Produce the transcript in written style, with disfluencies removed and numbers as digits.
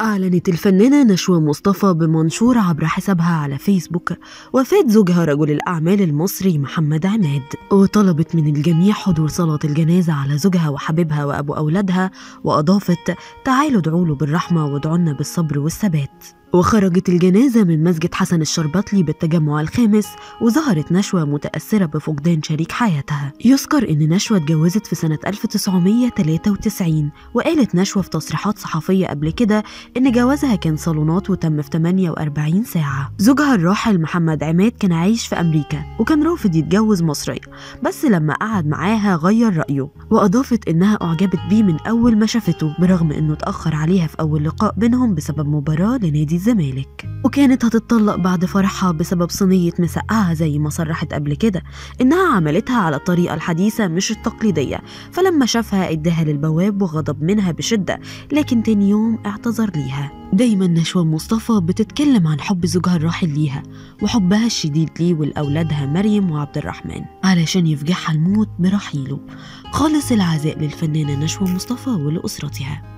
أعلنت الفنانة نشوى مصطفى بمنشور عبر حسابها على فيسبوك وفاة زوجها رجل الأعمال المصري محمد عماد، وطلبت من الجميع حضور صلاة الجنازة على زوجها وحبيبها وأبو أولادها، وأضافت: تعالوا ادعوا له بالرحمة وادعوا لنا بالصبر والثبات. وخرجت الجنازة من مسجد حسن الشربتلي بالتجمع الخامس، وظهرت نشوى متأثرة بفقدان شريك حياتها. يذكر إن نشوى اتجوزت في سنة 1993، وقالت نشوى في تصريحات صحفية قبل كده إن جوازها كان صالونات وتم في 48 ساعة. زوجها الراحل محمد عماد كان عايش في أمريكا وكان رافض يتجوز مصرية، بس لما قعد معاها غير رأيه، وأضافت إنها أعجبت بيه من أول ما شافته، برغم إنه اتأخر عليها في أول لقاء بينهم بسبب مباراة لنادي الزمالك، وكانت هتتطلق بعد فرحها بسبب صينية مسقعة زي ما صرحت قبل كده إنها عملتها على الطريقة الحديثة مش التقليدية. فلما شافها اداها للبواب وغضب منها بشدة، لكن تاني يوم اعتذر ليها. دايما نشوى مصطفى بتتكلم عن حب زوجها الراحل ليها وحبها الشديد ليه ولأولادها مريم وعبد الرحمن، علشان يفجعها الموت برحيله. خالص العزاء للفنانة نشوى مصطفى ولأسرتها.